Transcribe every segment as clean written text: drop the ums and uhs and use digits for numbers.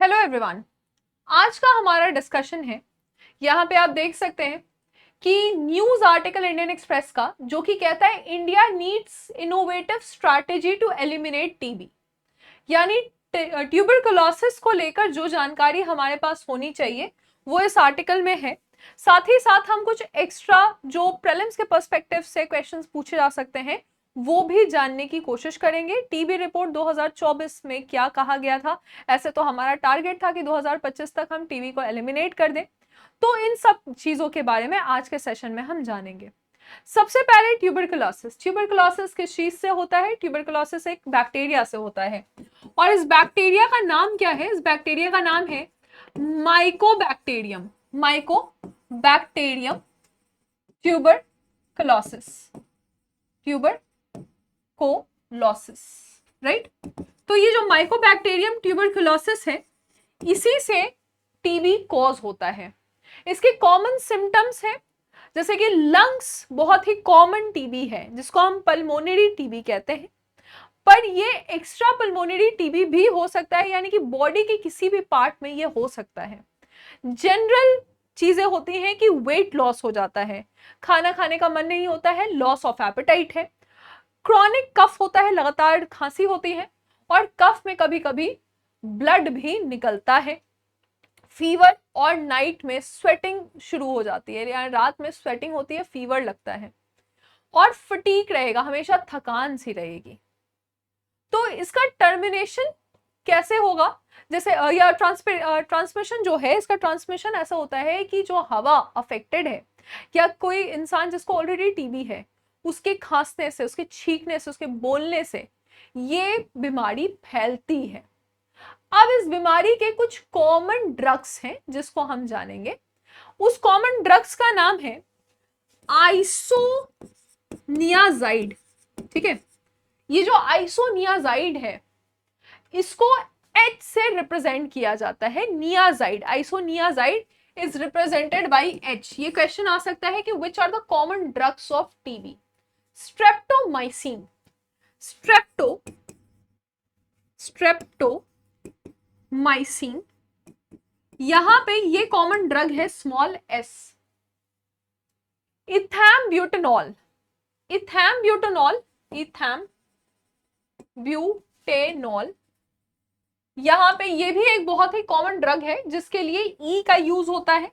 Hello everyone, आज का हमारा डिस्कशन है। यहाँ पे आप देख सकते हैं कि न्यूज आर्टिकल इंडियन एक्सप्रेस का जो कि कहता है India needs innovative strategy to eliminate TB, यानी ट्यूबरकुलोसिस को लेकर जो जानकारी हमारे पास होनी चाहिए वो इस आर्टिकल में है। साथ ही साथ हम कुछ एक्स्ट्रा जो प्रीलिम्स के पर्सपेक्टिव से क्वेश्चंस पूछे जा सकते हैं वो भी जानने की कोशिश करेंगे। टीबी रिपोर्ट 2024 में क्या कहा गया था, ऐसे तो हमारा टारगेट था कि 2025 तक हम टीबी को एलिमिनेट कर दें, तो इन सब चीजों के बारे में आज के सेशन में हम जानेंगे। सबसे पहले ट्यूबरकुलोसिस किस चीज से होता है? ट्यूबरकुलोसिस एक बैक्टीरिया से होता है और इस बैक्टीरिया का नाम क्या है? इस बैक्टीरिया का नाम है माइकोबैक्टीरियम ट्यूबरकुलोसिस, राइट। तो ये जो माइकोबैक्टीरियम ट्यूबरकुलोसिस है, इसी से टीबी कॉज होता है। इसके कॉमन सिम्टम्स है जैसे कि लंग्स बहुत ही कॉमन टीबी है जिसको हम पल्मोनरी टीबी कहते हैं, पर ये एक्स्ट्रा पल्मोनरी टीबी भी हो सकता है, यानी कि बॉडी के किसी भी पार्ट में ये हो सकता है। जनरल चीजें होती हैं कि वेट लॉस हो जाता है, खाना खाने का मन नहीं होता है, लॉस ऑफ एपेटाइट है, क्रॉनिक कफ होता है, लगातार खांसी होती है और कफ में कभी कभी ब्लड भी निकलता है, फीवर और नाइट में स्वेटिंग शुरू हो जाती है, यानी रात में स्वेटिंग होती है, फीवर लगता है और फटीक रहेगा, हमेशा थकान सी रहेगी। तो इसका टर्मिनेशन कैसे होगा? जैसे या ट्रांसमिशन जो है, इसका ट्रांसमिशन ऐसा होता है कि जो हवा अफेक्टेड है या कोई इंसान जिसको ऑलरेडी टीबी है उसके खांसने से, उसके छींकने से, उसके बोलने से ये बीमारी फैलती है। अब इस बीमारी के कुछ कॉमन ड्रग्स हैं जिसको हम जानेंगे। उस कॉमन ड्रग्स का नाम है आइसोनियाजाइड, ठीक है। ये जो आइसोनियाजाइड है इसको H से रिप्रेजेंट किया जाता है, niazid, isoniazid is represented by H। ये क्वेश्चन आ सकता है कि which are the common drugs of TB? Streptomycin, streptomycin, यहां पे ये कॉमन ड्रग है स्मॉल s। इथैम्ब्यूटेनॉल, यहां पे ये भी एक बहुत ही कॉमन ड्रग है जिसके लिए ई का यूज होता है,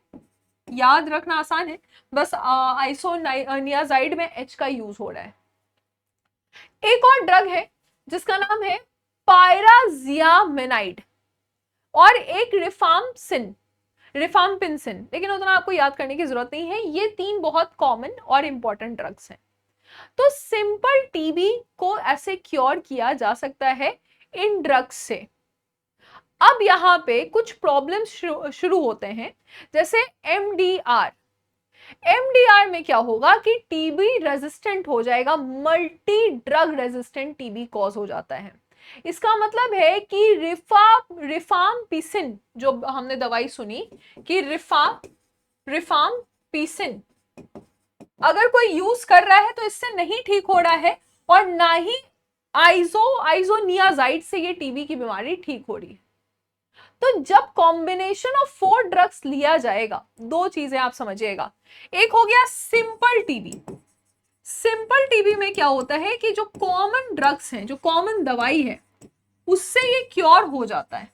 याद रखना आसान है, बस आइसोनियाजाइड में एच का यूज हो रहा है। एक और ड्रग है जिसका नाम है पायराजियामिनाइड और एक रिफाम्पिसिन, लेकिन उतना आपको याद करने की जरूरत नहीं है। ये तीन बहुत कॉमन और इंपॉर्टेंट ड्रग्स हैं। तो सिंपल टीबी को ऐसे क्योर किया जा सकता है इन ड्रग्स से। अब यहाँ पे कुछ प्रॉब्लम्स शुरू होते हैं, जैसे एमडीआर में क्या होगा कि टीबी रेजिस्टेंट हो जाएगा, multi drug resistant TB cause हो जाता है। इसका मतलब है कि रिफाम्पिसिन, जो हमने दवाई सुनी कि रिफाम्पिसिन अगर कोई यूज कर रहा है तो इससे नहीं ठीक हो रहा है, और ना ही आइसोनियाजाइड से ये टीबी की बीमारी ठीक हो रही है। तो जब कॉम्बिनेशन ऑफ 4 ड्रग्स लिया जाएगा, दो चीजें आप समझिएगा। एक हो गया सिंपल टीबी। सिंपल टीबी में क्या होता है कि जो कॉमन ड्रग्स हैं, जो कॉमन दवाई है, उससे ये क्योर हो जाता है।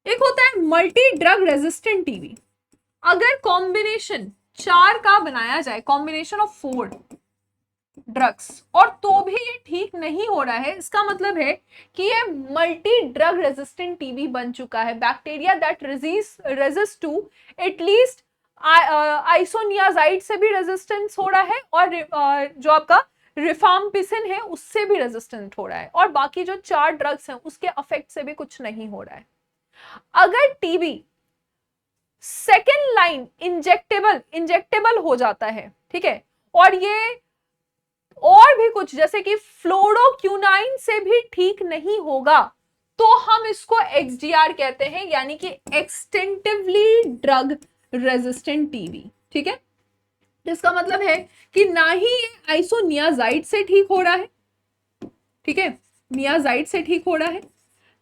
एक होता है मल्टी ड्रग रेजिस्टेंट टीबी। अगर कॉम्बिनेशन 4 का बनाया जाए, कॉम्बिनेशन ऑफ 4 ड्रग्स, और तो भी ये ठीक नहीं हो रहा है, इसका मतलब है कि ये मल्टी ड्रग रेजिस्टेंट टीबी बन चुका है। Bacteria that resist to at least isoniazid से भी रेजिस्टेंस हो रहा है, और जो आपका रिफाम्पिसिन है उससे भी रेजिस्टेंट हो रहा है, और बाकी जो 4 ड्रग्स हैं उसके अफेक्ट से भी कुछ नहीं हो रहा है। अगर टीबी सेकेंड लाइन इंजेक्टेबल हो जाता है, ठीक है, और ये और भी कुछ जैसे कि फ्लोरोक्यूनाइन से भी ठीक नहीं होगा, तो हम इसको एक्सडीआर कहते हैं, यानी कि एक्सटेंटिवली ड्रग रेजिस्टेंट टीबी, ठीक है। इसका मतलब है कि ना ही ये आइसोनियाजाइड से ठीक हो रहा है, ठीक है, नियाजाइड से ठीक हो रहा है,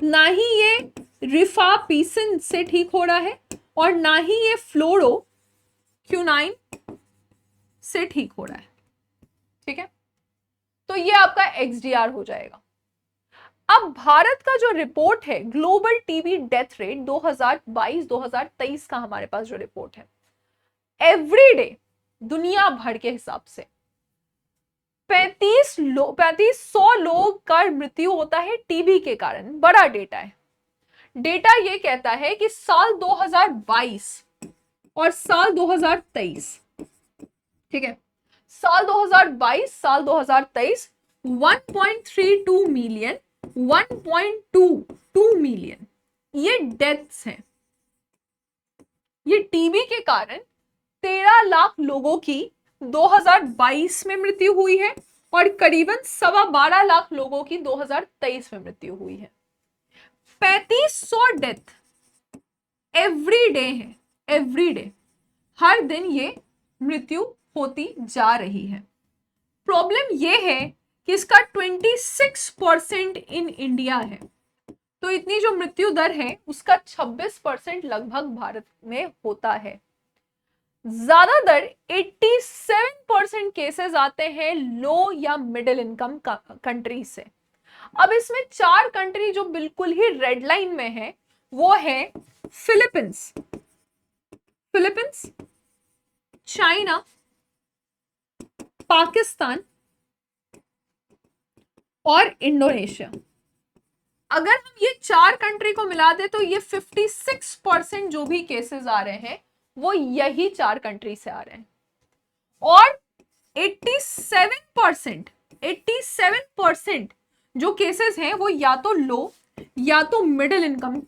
ना ही ये रिफापिसिन से ठीक हो रहा है और ना ही ये फ्लोरोक्विनाइन से ठीक हो रहा है। ठीक है, तो ये आपका XDR हो जाएगा। अब भारत का जो रिपोर्ट है ग्लोबल टीबी डेथ रेट 2022-2023 का हमारे पास जो रिपोर्ट है, एवरीडे दुनिया भर के हिसाब से 3500 लोग का मृत्यु होता है टीबी के कारण। बड़ा डेटा है। डेटा ये कहता है कि साल 2022 और साल 2023, ठीक है, साल 2022 साल 2023 1.32 मिलियन 1.22 मिलियन ये डेथ्स हैं। ये टीबी के कारण 13 लाख लोगों की 2022 में मृत्यु हुई है और करीबन 12.25 लाख लोगों की 2023 में मृत्यु हुई है। 3500 डेथ एवरी डे है, एवरी डे, हर दिन ये मृत्यु होती जा रही है। प्रॉब्लम ये है कि इसका 26% इन इंडिया है, तो इतनी जो मृत्यु दर है उसका 26% लगभग भारत में होता है। ज्यादातर 87% केसेस आते हैं लो या मिडिल इनकम कंट्री से। अब इसमें 4 कंट्री जो बिल्कुल ही रेड लाइन में है वो है फिलीपींस, चाइना, पाकिस्तान और इंडोनेशिया। अगर हम ये 4 कंट्री को मिला दे तो ये 56% जो भी केसेस आ रहे हैं वो यही 4 कंट्री से आ रहे हैं और 87% जो केसेस हैं वो या तो लो या तो मिडिल इनकम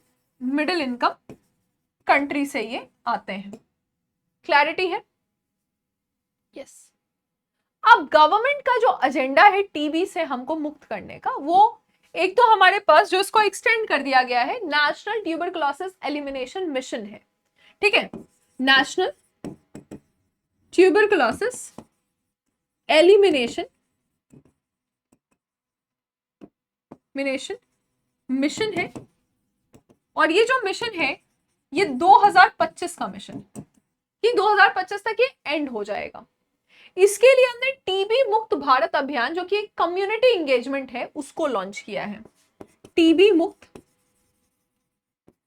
कंट्री से ये आते हैं। क्लैरिटी है? यस। अब गवर्नमेंट का जो एजेंडा है टीबी से हमको मुक्त करने का, वो एक तो हमारे पास जो इसको एक्सटेंड कर दिया गया है नेशनल ट्यूबरकुलोसिस एलिमिनेशन मिशन है। ठीक है, नेशनल ट्यूबरकुलोसिस एलिमिनेशन मिशन है और ये जो मिशन है ये 2025 का मिशन है कि 2025 तक ये एंड हो जाएगा। इसके लिए हमने टीबी मुक्त भारत अभियान जो कि एक कम्युनिटी एंगेजमेंट है उसको लॉन्च किया है। टीबी मुक्त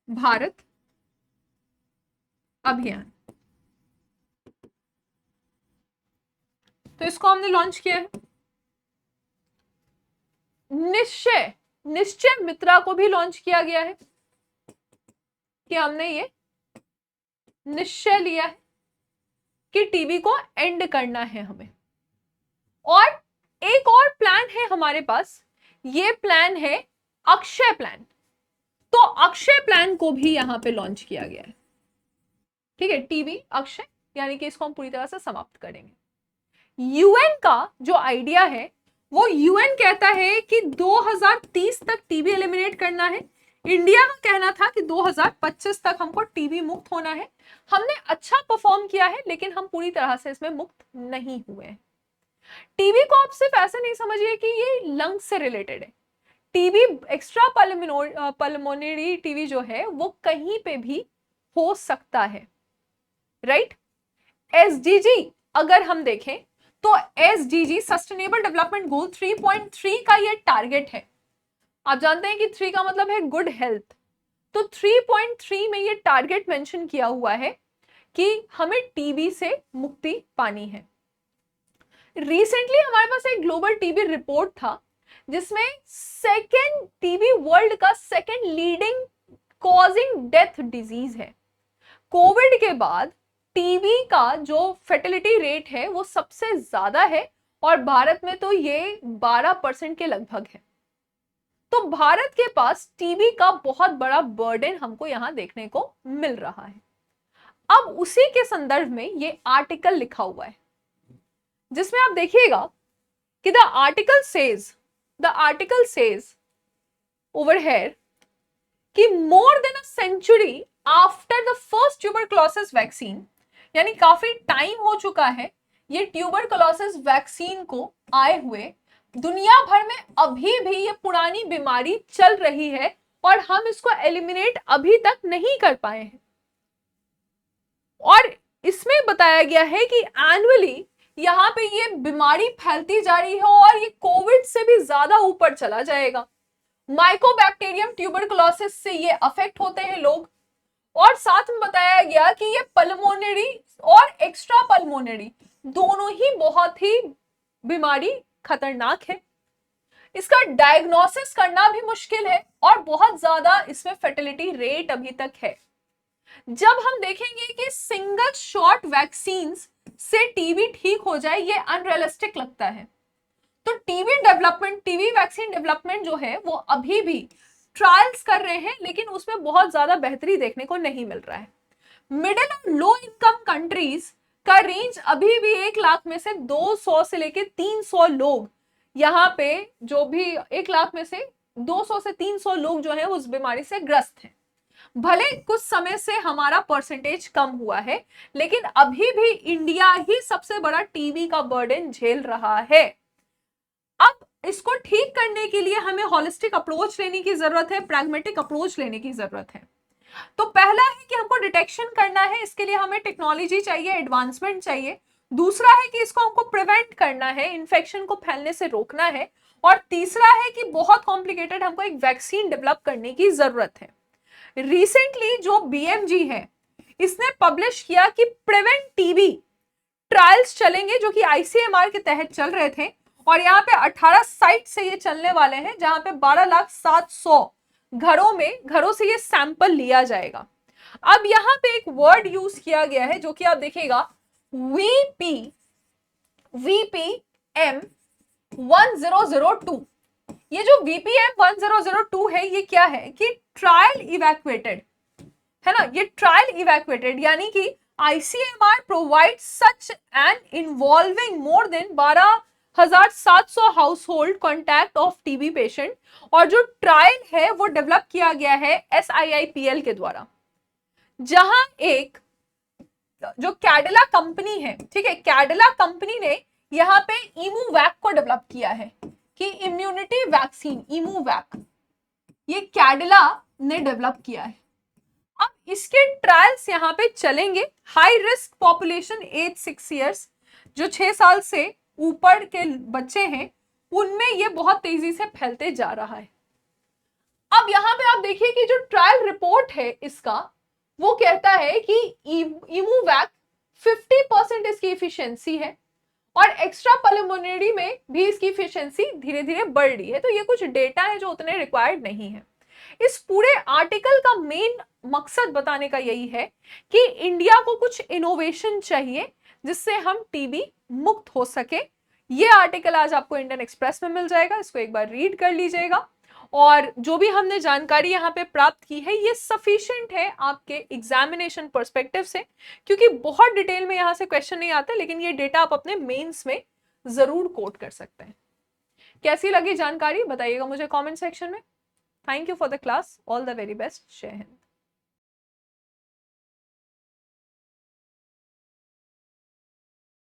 भारत अभियान, तो इसको हमने लॉन्च किया है। निश्चय मित्रा को भी लॉन्च किया गया है कि हमने ये निश्चय लिया है कि टीबी को एंड करना है हमें। और एक और प्लान है हमारे पास, ये प्लान है अक्षय प्लान। तो अक्षय प्लान को भी यहां पे लॉन्च किया गया है। ठीक है, टीबी अक्षय, यानी कि इसको हम पूरी तरह से समाप्त करेंगे। यूएन का जो आइडिया है वो यूएन कहता है कि 2030 तक टीबी एलिमिनेट करना है। इंडिया का कहना था कि 2025 तक हमको टीबी मुक्त होना है। हमने अच्छा परफॉर्म किया है लेकिन हम पूरी तरह से इसमें मुक्त नहीं हुए हैं। टीबी को आप सिर्फ ऐसे नहीं समझिए कि ये लंग्स से रिलेटेड है। टीबी एक्स्ट्रा पल्मोनरी टीबी जो है वो कहीं पे भी हो सकता है, राइट। एसडीजी अगर हम देखें तो एसडीजी सस्टेनेबल डेवलपमेंट गोल 3.3 का ये टारगेट है। आप जानते हैं कि 3 का मतलब है गुड हेल्थ, तो 3.3 में ये टारगेट मेंशन किया हुआ है कि हमें टीबी से मुक्ति पानी है। रिसेंटली हमारे पास एक ग्लोबल टीबी रिपोर्ट था जिसमें सेकेंड टीबी वर्ल्ड का second leading causing death disease है। कोविड के बाद टीबी का जो फर्टिलिटी रेट है वो सबसे ज्यादा है और भारत में तो ये 12% के लगभग है। तो भारत के पास टीबी का बहुत बड़ा बर्डन हमको यहां देखने को मिल रहा है। अब उसी के संदर्भ में ये आर्टिकल लिखा हुआ है जिसमें आप देखिएगा कि the article says over here कि more than a century after the first tuberculosis vaccine, यानी काफी टाइम हो चुका है ये ट्यूबरकुलोसिस वैक्सीन को आए हुए, दुनिया भर में अभी भी ये पुरानी बीमारी चल रही है और हम इसको एलिमिनेट अभी तक नहीं कर पाए हैं। और इसमें बताया गया है कि एनुअली यहाँ पे ये बीमारी फैलती जा रही है और ये कोविड से भी ज्यादा ऊपर चला जाएगा। माइकोबैक्टीरियम ट्यूबरकुलोसिस से ये अफेक्ट होते हैं लोग। और साथ में बताया गया कि ये पल्मोनरी और एक्स्ट्रा पल्मोनरी दोनों ही बहुत ही बीमारी खतरनाक है। इसका डायग्नोसिस करना भी मुश्किल है और बहुत ज्यादा इसमें फर्टिलिटी रेट अभी तक है। जब हम देखेंगे कि सिंगल शॉट वैक्सीन से टीबी ठीक हो जाए, ये अनरियलिस्टिक लगता है। तो TB development, TB vaccine development जो है वो अभी भी ट्रायल्स कर रहे हैं, लेकिन उसमें बहुत ज्यादा बेहतरी देखने को नहीं मिल रहा है। मिडिल और लो इनकम कंट्रीज का रेंज अभी भी 1 लाख में से 200 से लेके 300 लोग, यहाँ पे जो भी 1 लाख में से 200 से 300 लोग जो है उस बीमारी से ग्रस्त हैं। भले कुछ समय से हमारा परसेंटेज कम हुआ है, लेकिन अभी भी इंडिया ही सबसे बड़ा टीबी का बर्डन झेल रहा है। अब इसको ठीक करने के लिए हमें होलिस्टिक अप्रोच लेने की जरूरत है, प्रैग्मेटिक अप्रोच लेने की जरूरत है। तो पहला है कि हमको डिटेक्शन करना है, इसके लिए हमें टेक्नोलॉजी चाहिए, एडवांसमेंट चाहिए। दूसरा है कि इसको हमको प्रिवेंट करना है, इन्फेक्शन को फैलने से रोकना है। और तीसरा है कि बहुत कॉम्प्लिकेटेड, हमको एक वैक्सीन डेवलप करने की जरूरत है। रिसेंटली जो बीएमजी है इसने पब्लिश किया कि प्रिवेंट टीबी ट्रायल्स चलेंगे, जो कि आईसीएमआर के तहत चल रहे थे। और यहाँ पे 18 साइट से ये चलने वाले हैं, जहां पे 12,700 घरों से ये सैंपल लिया जाएगा। अब यहाँ पे एक वर्ड यूज किया गया है जो कि आप देखिएगा, VPM 1002। ये जो VPM 1002 है, ये क्या है कि ट्रायल इवैक्यूएटेड है ना, ये ट्रायल इवैक्यूएटेड यानी कि ICMR provide such and involving more than 12,700 household contact of TB patient. और जो ट्रायल है वो डेवलप किया गया है SIIPL के द्वारा, जहां एक जो कैडिला कंपनी है, ठीक है, कैडिला कंपनी ने यहाँ पे इमूवैक को डेवलप किया है कि इम्यूनिटी वैक्सीन इमूवैक, ये कैडिला ने डेवलप किया है। अब इसके ट्रायल्स यहाँ पे चलेंगे। High risk population as 6 years, जो 6 साल से ऊपर के बच्चे हैं, उनमें ये बहुत तेजी से फैलते जा रहा है। अब यहाँ पे आप देखिए कि जो ट्रायल रिपोर्ट है इसका, वो कहता है कि इमूवैक 50% इसकी इफिशियंसी है और एक्स्ट्रा पल्मोनरी में भी इसकी इफिशियंसी धीरे धीरे बढ़ रही है। तो ये कुछ डेटा है जो उतने रिक्वायर्ड नहीं है। इस पूरे आर्टिकल का मेन मकसद बताने का यही है कि इंडिया को कुछ इनोवेशन चाहिए जिससे हम टीबी मुक्त हो सके। ये आर्टिकल आज आपको इंडियन एक्सप्रेस में मिल जाएगा, इसको एक बार रीड कर लीजिएगा। और जो भी हमने जानकारी यहाँ पे प्राप्त की है ये सफिशिएंट है आपके एग्जामिनेशन पर्सपेक्टिव से, क्योंकि बहुत डिटेल में यहाँ से क्वेश्चन नहीं आते, लेकिन ये डेटा आप अपने मेंस में जरूर कोट कर सकते हैं। कैसी लगी जानकारी बताइएगा मुझे कमेंट सेक्शन में। Thank you for the class, all the very best, जय हिंद।